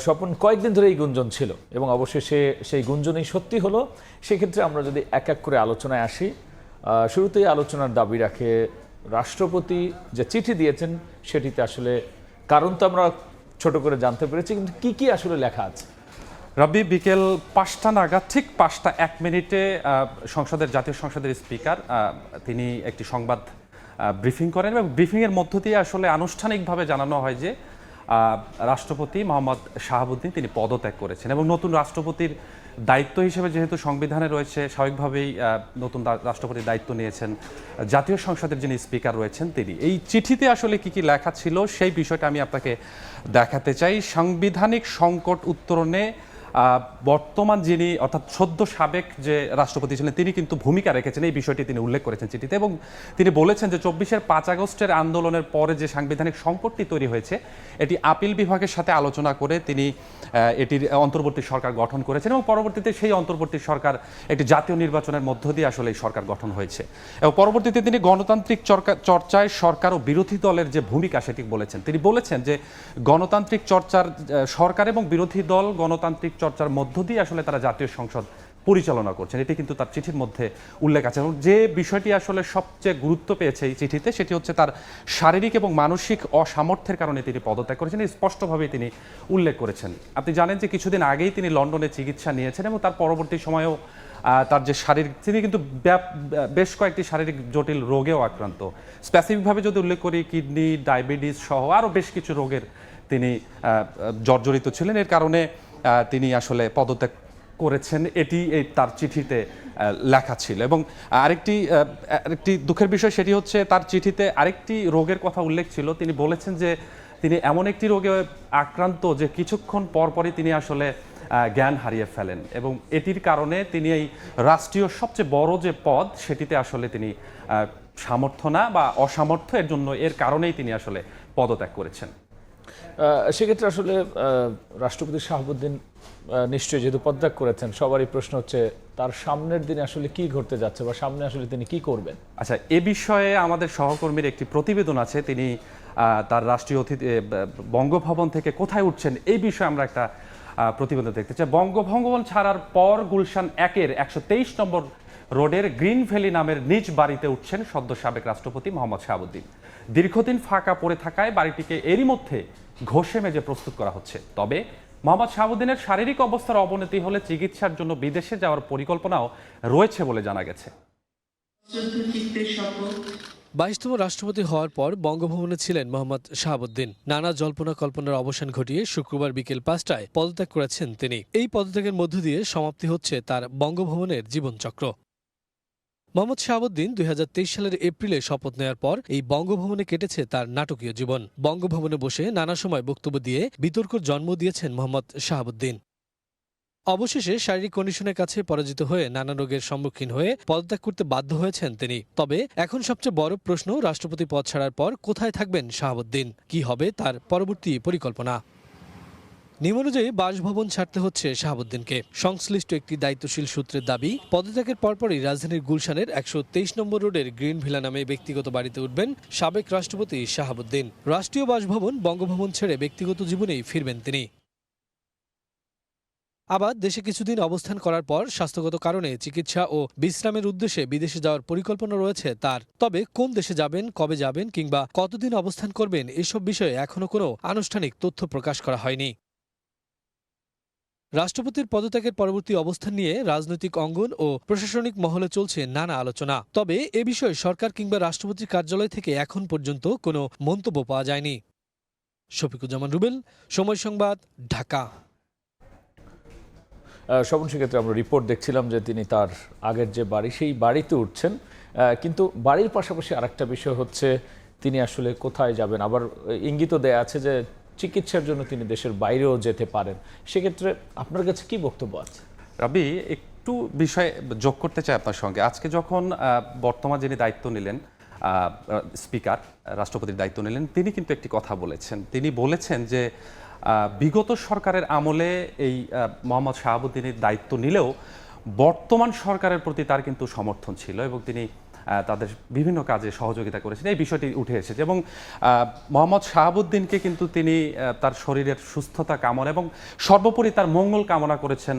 স্বপন, কয়েকদিন ধরে এই গুঞ্জন ছিল এবং অবশেষে সেই গুঞ্জনই সত্যি হলো। সেক্ষেত্রে আমরা যদি এক এক করে আলোচনায় আসি, শুরুতেই আলোচনার দাবি রাখে রাষ্ট্রপতি যে চিঠি দিয়েছেন সেটিতে আসলে কারণ তো আমরা ছোট করে জানতে পেরেছি, কিন্তু কি কি আসলে লেখা আছে? রবি, বিকেল 5টা নাগাদ, ঠিক 5টা 1 মিনিটে জাতীয় সংসদের স্পিকার তিনি একটি সংবাদ ব্রিফিং করেন এবং ব্রিফিংয়ের মধ্য দিয়ে আসলে আনুষ্ঠানিকভাবে জানানো হয় যে রাষ্ট্রপতি মোহাম্মদ শাহাবুদ্দিন তিনি পদত্যাগ করেছেন এবং নতুন রাষ্ট্রপতির দায়িত্ব হিসেবে যেহেতু সংবিধানে রয়েছে, স্বাভাবিকভাবেই নতুন রাষ্ট্রপতির দায়িত্ব নিয়েছেন জাতীয় সংসদের যিনি স্পিকার রয়েছেন তিনি। এই চিঠিতে আসলে কি কি লেখা ছিল সেই বিষয়টা আমি আপনাকে দেখাতে চাই। সাংবিধানিক সংকট উত্তরণে বর্তমান যিনি অর্থাৎ সদ্য সাবেক যে রাষ্ট্রপতি ছিলেন তিনি কিন্তু ভূমিকা রেখেছেন, এই বিষয়টি তিনি উল্লেখ করেছেন চিঠিতে এবং তিনি বলেছেন যে 24-এর 5 আগস্টের আন্দোলনের পরে যে সাংবিধানিক সংকটটি তৈরি হয়েছে এটি আপিল বিভাগের সাথে আলোচনা করে তিনি এটির অন্তর্বর্তী সরকার গঠন করেছেন এবং পরবর্তীতে সেই অন্তর্বর্তী সরকার একটি জাতীয় নির্বাচনের মধ্য দিয়ে আসলে এই সরকার গঠন হয়েছে এবং পরবর্তীতে তিনি গণতান্ত্রিক চর্চায় সরকার ও বিরোধী দলের যে ভূমিকা সেটি বলেছেন। তিনি বলেছেন যে গণতান্ত্রিক চর্চার সরকার এবং বিরোধী দল গণতান্ত্রিক চর্চার মধ্য দিয়ে আসলে তারা জাতীয় সংসদ পরিচালনা করছেন, এটি কিন্তু তার চিঠির মধ্যে উল্লেখ আছে। এবং যে বিষয়টি আসলে সবচেয়ে গুরুত্ব পেয়েছে এই চিঠিতে সেটি হচ্ছে তার শারীরিক এবং মানসিক অসামর্থ্যের কারণে তিনি পদত্যাগ করেছেন, স্পষ্টভাবেই তিনি উল্লেখ করেছেন। আপনি জানেন যে কিছুদিন আগেই তিনি লন্ডনে চিকিৎসা নিয়েছেন এবং তার পরবর্তী সময়েও তার যে শারীরিক, তিনি কিন্তু বেশ কয়েকটি শারীরিক জটিল রোগেও আক্রান্ত। স্পেসিফিকভাবে যদি উল্লেখ করি কিডনি, ডায়াবেটিস সহ আরও বেশ কিছু রোগের তিনি জর্জরিত ছিলেন, এর কারণে তিনি আসলে পদত্যাগ করেছেন, এটি তার চিঠিতে লেখা ছিল। এবং আরেকটি দুঃখের বিষয় সেটি হচ্ছে তার চিঠিতে আরেকটি রোগের কথা উল্লেখ ছিল। তিনি বলেছেন যে তিনি এমন একটি রোগে আক্রান্ত যে কিছুক্ষণ পরপরই তিনি আসলে জ্ঞান হারিয়ে ফেলেন এবং এটির কারণে তিনি এই রাষ্ট্রীয় সবচেয়ে বড় যে পদ সেটিতে আসলে তিনি সামর্থ্য না বা অসামর্থ্য এর কারণেই তিনি আসলে পদত্যাগ করেছেন। সেক্ষেত্রে আসলে রাষ্ট্রপতি শাহাবুদ্দিন নিশ্চয়ই যেহেতু পদত্যাগ করেছেন, সবারই প্রশ্ন হচ্ছে তার সামনের দিনে আসলে কি ঘটতে যাচ্ছে বা সামনে আসলে তিনি কি করবেন। আচ্ছা, এ বিষয়ে আমাদের সহকর্মীর একটি প্রতিবেদন আছে, তিনি তার রাষ্ট্রীয় অতিথি বঙ্গভবন থেকে কোথায় উঠছেন এই বিষয়ে আমরা একটা প্রতিবেদন দেখতে চাই। বঙ্গভবন ছাড়ার পর গুলশান 1-এর 123 নম্বর রোডের গ্রিন ভ্যালি নামের নিজ বাড়িতে উঠছেন সদ্য সাবেক রাষ্ট্রপতি মোহাম্মদ শাহাবুদ্দিন। দীর্ঘদিন ফাঁকা পড়ে থাকায় বাড়িটিকে এরই মধ্যে ঘষে মেজে প্রস্তুত করা হচ্ছে। তবে মোহাম্মদ শাহাবুদ্দিনের শারীরিক অবস্থার অবনতি হলে চিকিৎসার জন্য বিদেশে যাওয়ার পরিকল্পনাও রয়েছে বলে জানা গেছে। 22তম রাষ্ট্রপতি হওয়ার পর বঙ্গভবনে ছিলেন মোহাম্মদ শাহাবুদ্দিন। নানা জল্পনা কল্পনার অবসান ঘটিয়ে শুক্রবার বিকেল 5টায় পদত্যাগ করেছেন তিনি। এই পদত্যাগের মধ্য দিয়ে সমাপ্তি হচ্ছে তার বঙ্গভবনের জীবনচক্র। মোহাম্মদ শাহাবুদ্দিন 2023 সালের এপ্রিলে শপথ নেওয়ার পর এই বঙ্গভবনে কেটেছে তার নাটকীয় জীবন। বঙ্গভবনে বসে নানা সময় বক্তব্য দিয়ে বিতর্কের জন্ম দিয়েছেন মোহাম্মদ শাহাবুদ্দিন। অবশেষে শারীরিক কন্ডিশনের কাছে পরাজিত হয়ে নানা রোগের সম্মুখীন হয়ে পদত্যাগ করতে বাধ্য হয়েছেন তিনি। তবে এখন সবচেয়ে বড় প্রশ্ন, রাষ্ট্রপতি পদ ছাড়ার পর কোথায় থাকবেন শাহাবুদ্দিন, কি হবে তার পরবর্তী পরিকল্পনা। নিয়ম অনুযায়ী বাসভবন ছাড়তে হচ্ছে শাহাবুদ্দিনকে। সংশ্লিষ্ট একটি দায়িত্বশীল সূত্রের দাবি, পদত্যাগের পরপরই রাজধানীর গুলশানের 123 নম্বর রোডের গ্রিন ভিলা নামে ব্যক্তিগত বাড়িতে উঠবেন সাবেক রাষ্ট্রপতি শাহাবুদ্দিন। রাষ্ট্রীয় বাসভবন বঙ্গভবন ছেড়ে ব্যক্তিগত জীবনেই ফিরবেন তিনি। আবার দেশে কিছুদিন অবস্থান করার পর স্বাস্থ্যগত কারণে চিকিৎসা ও বিশ্রামের উদ্দেশ্যে বিদেশে যাওয়ার পরিকল্পনা রয়েছে তার। তবে কোন দেশে যাবেন, কবে যাবেন কিংবা কতদিন অবস্থান করবেন এসব বিষয়ে এখনো কোনো আনুষ্ঠানিক তথ্য প্রকাশ করা হয়নি। রাষ্ট্রপতির পদত্যাগের পরবর্তী অবস্থান নিয়ে রাজনৈতিক অঙ্গন ও প্রশাসনিক মহলে চলছে নানা আলোচনা। তবে এ বিষয়ে সরকার কিংবা রাষ্ট্রপতির কার্যালয় থেকে এখন পর্যন্ত কোনো মন্তব্য পাওয়া যায়নি। শফিকুজ্জামান রুবেল, সময় সংবাদ, ঢাকা। স্বপন, সেক্ষেত্রে আমরা রিপোর্ট দেখছিলাম যে তিনি তার আগের যে বাড়ি সেই বাড়িতে উঠছেন, কিন্তু বাড়ির পাশাপাশি আরেকটা বিষয় হচ্ছে তিনি আসলে কোথায় যাবেন। আবার ইঙ্গিতও দেয়া আছে যে চিকিৎসার জন্য তিনি দেশের বাইরেও যেতে পারেন। সেক্ষেত্রে আপনার কাছে কি বক্তব্য আছে? রবি, একটু বিষয় যোগ করতে চাই আপনার সঙ্গে। আজকে যখন বর্তমান যিনি দায়িত্ব নিলেন স্পিকার, রাষ্ট্রপতির দায়িত্ব নিলেন, তিনি কিন্তু একটি কথা বলেছেন। তিনি বলেছেন যে বিগত সরকারের আমলে এই মোহাম্মদ শাহাবুদ্দিনের দায়িত্ব নিলেও বর্তমান সরকারের প্রতি তার কিন্তু সমর্থন ছিল এবং তিনি তাদের বিভিন্ন কাজে সহযোগিতা করেছেন, এই বিষয়টি উঠে এসেছে। এবং মোহাম্মদ শাহাবুদ্দিনকে কিন্তু তিনি তার শরীরের সুস্থতা কামনা এবং সর্বোপরি তার মঙ্গল কামনা করেছেন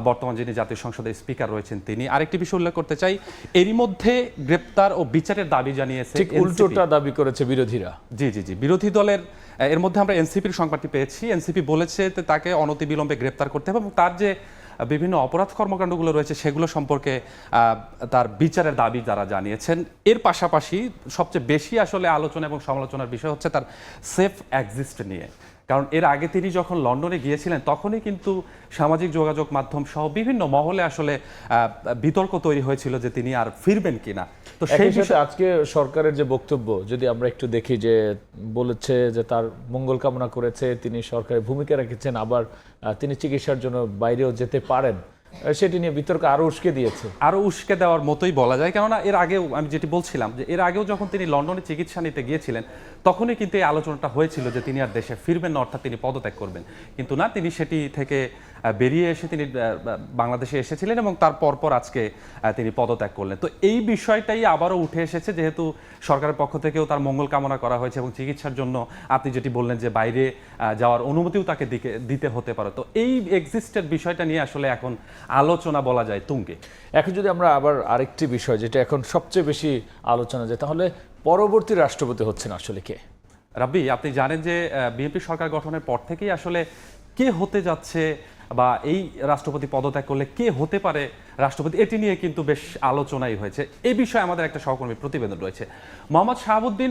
বর্তমান যিনি জাতীয় সংসদের স্পিকার রয়েছেন তিনি। আরেকটি বিষয় উল্লেখ করতে চাই, এরই মধ্যে গ্রেপ্তার ও বিচারের দাবি জানিয়েছে, ঠিক উল্টোটা দাবি করেছে বিরোধীরা। জি জি জি, বিরোধী দলের এর মধ্যে আমরা এনসিপির সংবাদটি পেয়েছি। এনসিপি বলেছে যে তাকে অনতিবিলম্বে গ্রেপ্তার করতে হবে এবং তার যে বিভিন্ন অপরাধ কর্মকাণ্ডগুলো রয়েছে সেগুলো সম্পর্কে তার বিচারের দাবি যারা জানিয়েছেন। এর পাশাপাশি সবচেয়ে বেশি আসলে আলোচনা এবং সমালোচনার বিষয় হচ্ছে তার সেফ এক্সিস্ট নিয়ে। কারণ এর আগে তিনি যখন লন্ডনে গিয়েছিলেন তখনই কিন্তু সামাজিক যোগাযোগ মাধ্যম সহ বিভিন্ন মহলে আসলে বিতর্ক তৈরি হয়েছিল যে তিনি আর ফিরবেন কিনা। তো সেই বিষয়ে আজকে সরকারের যে বক্তব্য যদি আমরা একটু দেখি, যে বলেছে যে তার মঙ্গল কামনা করেছে, তিনি সরকারের ভূমিকা রেখেছেন, আবার তিনি চিকিৎসার জন্য বাইরেও যেতে পারেন, সেটি নিয়ে বিতর্ক আরো উস্কে দিয়েছে। আরো উস্কে দেওয়ার মতোই বলা যায়, কেননা এর আগেও আমি যেটি বলছিলাম যে এর আগেও যখন তিনি লন্ডনে চিকিৎসা নিতে গিয়েছিলেন তখনই কিন্তু এই আলোচনাটা হয়েছিল যে তিনি আর দেশে ফিরবেন না, অর্থাৎ তিনি পদত্যাগ করবেন। কিন্তু না, তিনি সেটি থেকে বেরিয়ে এসে তিনি বাংলাদেশে এসেছিলেন এবং তার পরপর আজকে তিনি পদত্যাগ করলেন। তো এই বিষয়টাই আবারও উঠে এসেছে, যেহেতু সরকারের পক্ষ থেকেও তার মঙ্গল কামনা করা হয়েছে এবং চিকিৎসার জন্য আপনি যেটি বললেন যে বাইরে যাওয়ার অনুমতিও তাকে দিতে হতে পারে। তো এই এক্সিস্টের বিষয়টা নিয়ে আসলে এখন আলোচনা বলা যায় তুঙ্গে। এখন যদি আমরা আবার আরেকটি বিষয় যেটা এখন সবচেয়ে বেশি আলোচনা, যে তাহলে পরবর্তী রাষ্ট্রপতি হচ্ছেন আসলে কে? রাব্বি, আপনি জানেন যে বিএনপি সরকার গঠনের পর থেকেই আসলে কে হতে যাচ্ছে বা এই রাষ্ট্রপতি পদত্যাগ করলে কে হতে পারে রাষ্ট্রপতি, এটি নিয়ে কিন্তু বেশ আলোচনাই হয়েছে। এই বিষয়ে আমাদের একটা সহকর্মী প্রতিবেদন রয়েছে। মোহাম্মদ শাহাবুদ্দিন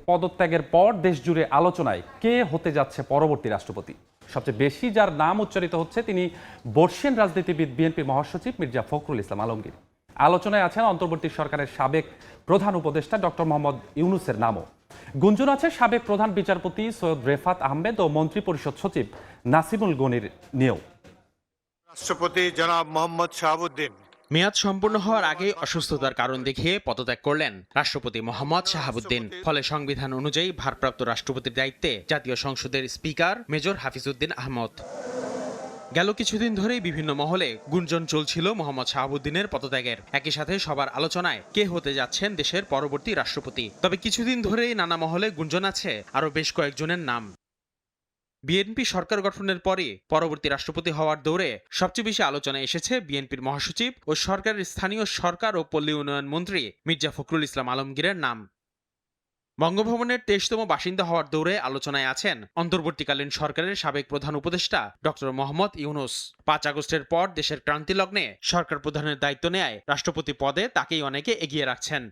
পদত্যাগের পর দেশ জুড়ে আলোচনায় কে হতে যাচ্ছে পরবর্তী রাষ্ট্রপতি। সবচেয়ে বেশি যার নাম উচ্চারিত হচ্ছে তিনি বর্ষিয়ান রাজনীতিবিদ বিএনপির মহাসচিব মির্জা ফখরুল ইসলাম আলমগীর। আলোচনায় আছেন অন্তর্বর্তী সরকারের সাবেক প্রধান উপদেষ্টা ডক্টর মোহাম্মদ ইউনূসের নামও। গুঞ্জন আছে সাবেক প্রধান বিচারপতি সৈয়দ রেফাত আহমেদ ও মন্ত্রিপরিষদ সচিব নাসিমুল গনির নিয়েও। রাষ্ট্রপতি জনাব মোহাম্মদ শাহাবুদ্দিন মেয়াদ সম্পূর্ণ হওয়ার আগে অসুস্থতার কারণ দেখিয়ে পদত্যাগ করলেন রাষ্ট্রপতি মোহাম্মদ শাহাবুদ্দিন। ফলে সংবিধান অনুযায়ী ভারপ্রাপ্ত রাষ্ট্রপতির দায়িত্বে জাতীয় সংসদের স্পিকার মেজর হাফিজউদ্দিন আহমদ। গেল কিছুদিন ধরেই বিভিন্ন মহলে গুঞ্জন চলছিল মোহাম্মদ শাহাবুদ্দিনের পদত্যাগের। একই সাথে সবার আলোচনায় কে হতে যাচ্ছেন দেশের পরবর্তী রাষ্ট্রপতি। তবে কিছুদিন ধরেই নানা মহলে গুঞ্জন আছে আরো বেশ কয়েকজনের নাম। বিএনপি সরকার গঠনের পরে পরবর্তী রাষ্ট্রপতি হওয়ার দৌড়ে সবচেয়ে বেশি আলোচনায় এসেছে বিএনপির মহাসচিব ও সরকারের স্থানীয় সরকার ও পল্লী উন্নয়ন মন্ত্রী মির্জা ফখরুল ইসলাম আলমগীরের নাম। বঙ্গভবনের 23তম বাসিন্দা হওয়ার দৌড়ে আলোচনায় আছেন অন্তর্বর্তীকালীন সরকারের সাবেক প্রধান উপদেষ্টা ডক্টর মোহাম্মদ ইউনূস। 5 আগস্টের পর দেশের ক্রান্তি লগ্নে সরকার প্রধানের দায়িত্ব নেয় রাষ্ট্রপতি পদে তাকেই অনেকে এগিয়ে রাখছেন।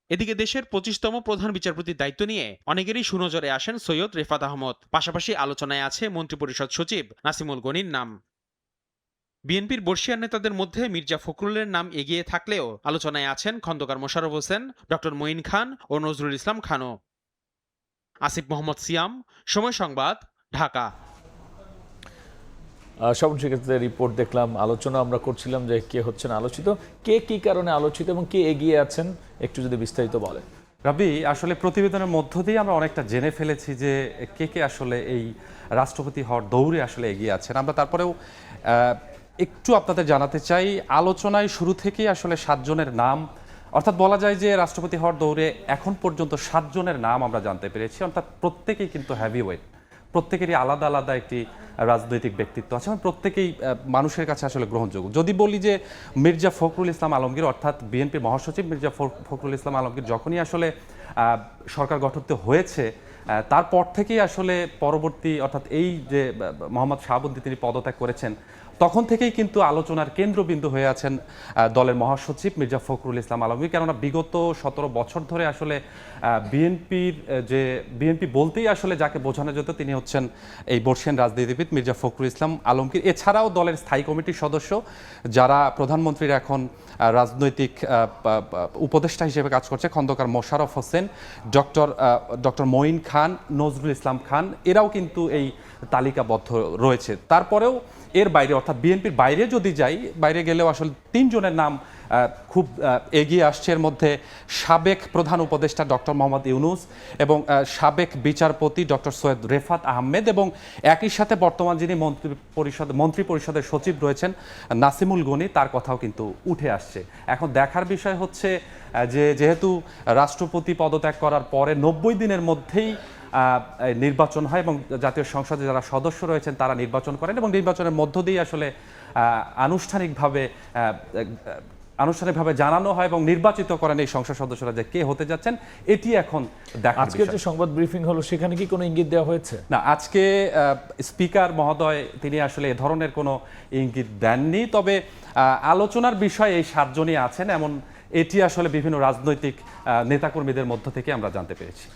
এদিকে দেশের 25তম প্রধান বিচারপতির দায়িত্ব নিয়ে অনেকেরই সুনজরে আসেন সৈয়দ রেফাত আহমদ। পাশাপাশি আলোচনায় আছে মন্ত্রিপরিষদ সচিব নাসিমুল গনির নাম। বিএনপির বর্ষিয়ান নেতাদের মধ্যে মির্জা ফখরুলের নাম এগিয়ে থাকলেও আলোচনায় আছেন খন্দকার মোশাররফ হোসেন, ডক্টর মঈন খান ও নজরুল ইসলাম খানও। আসিফ মোহাম্মদ সিয়াম, সময় সংবাদ, ঢাকা। স্বপন শিক্ষার্থীদের রিপোর্ট দেখলাম, আলোচনা আমরা করছিলাম যে কে হচ্ছেন আলোচিত, কে কি কারণে আলোচিত এবং কে এগিয়ে আছেন, একটু যদি বিস্তারিত বলেন। রাব্বি, আসলে প্রতিবেদনের মধ্য দিয়ে আমরা অনেকটা জেনে ফেলেছি যে কে কে আসলে এই রাষ্ট্রপতি হওয়ার দৌড়ে আসলে এগিয়ে আছেন। আমরা তারপরেও একটু আপনাদের জানাতে চাই, আলোচনায় শুরু থেকেই আসলে 7 জনের নাম, অর্থাৎ বলা যায় যে রাষ্ট্রপতি হওয়ার দৌড়ে এখন পর্যন্ত 7 জনের নাম আমরা জানতে পেরেছি। অর্থাৎ প্রত্যেকেই কিন্তু হেভিওয়েট, প্রত্যেকেরই আলাদা আলাদা একটি রাজনৈতিক ব্যক্তিত্ব আছে এবং প্রত্যেকেই মানুষের কাছে আসলে গ্রহণযোগ্য। যদি বলি যে মির্জা ফখরুল ইসলাম আলমগীর অর্থাৎ বিএনপির মহাসচিব মির্জা ফখরুল ইসলাম আলমগীর যখনই আসলে সরকার গঠিত হয়েছে তারপর থেকেই আসলে পরবর্তী অর্থাৎ এই যে মোহাম্মদ শাহাবুদ্দিন তিনি পদত্যাগ করেছেন তখন থেকেই কিন্তু আলোচনার কেন্দ্রবিন্দু হয়ে আছেন দলের মহাসচিব মির্জা ফখরুল ইসলাম আলমগীর। কেননা বিগত 17 বছর ধরে আসলে বিএনপি বলতেই আসলে যাকে বোঝানো যেত তিনি হচ্ছেন এই বর্ষিয়ান রাজনীতিবিদ মির্জা ফখরুল ইসলাম আলমগীর। এছাড়াও দলের স্থায়ী কমিটির সদস্য যারা প্রধানমন্ত্রীর এখন রাজনৈতিক উপদেষ্টা হিসেবে কাজ করছে খন্দকার মোশাররফ হোসেন, ডক্টর মঈন খান খান, নজরুল ইসলাম খান, এরাও কিন্তু এই তালিকাবদ্ধ রয়েছে। তারপরেও এর বাইরে অর্থাৎ বিএনপির বাইরে যদি যাই, বাইরে গেলেও আসলে 3 জনের নাম খুব এগিয়ে আসছে। এর মধ্যে সাবেক প্রধান উপদেষ্টা ডক্টর মোহাম্মদ ইউনূস এবং সাবেক বিচারপতি ডক্টর সৈয়দ রেফাত আহমেদ এবং একই সাথে বর্তমান যিনি মন্ত্রী পরিষদের সচিব রয়েছেন নাসিমুল গনি, তার কথাও কিন্তু উঠে আসছে। এখন দেখার বিষয় হচ্ছে যে যেহেতু রাষ্ট্রপতি পদত্যাগ করার পরে 90 দিনের মধ্যেই নির্বাচন হয় এবং জাতীয় সংসদে যারা সদস্য রয়েছেন তারা নির্বাচন করেন এবং নির্বাচনের মধ্য দিয়ে আসলে আনুষ্ঠানিকভাবে জানানো হয় এবং নির্বাচিত করেন এই সংসদ সদস্যরা যে কে হতে যাচ্ছেন। এটি এখন দেখার আজকে যে সংবাদ ব্রিফিং হলো সেখানে কি কোনো ইঙ্গিত দেওয়া হয়েছে? না, আজকে স্পিকার মহোদয় তিনি আসলে এ ধরনের কোনো ইঙ্গিত দেননি। তবে আলোচনার বিষয়ে এই 7 জনই আছেন এমন এটি আসলে বিভিন্ন রাজনৈতিক নেতাকর্মীদের মধ্য থেকে আমরা জানতে পেরেছি।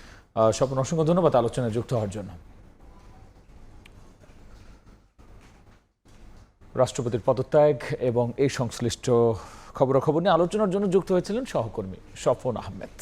স্বপন, অসংখ্য ধন্যবাদ আলোচনায় যুক্ত হওয়ার জন্য। রাষ্ট্রপতির পদত্যাগ এবং এই সংশ্লিষ্ট খবরাখবর নিয়ে আলোচনার জন্য যুক্ত হয়েছিলেন সহকর্মী স্বপন আহমেদ।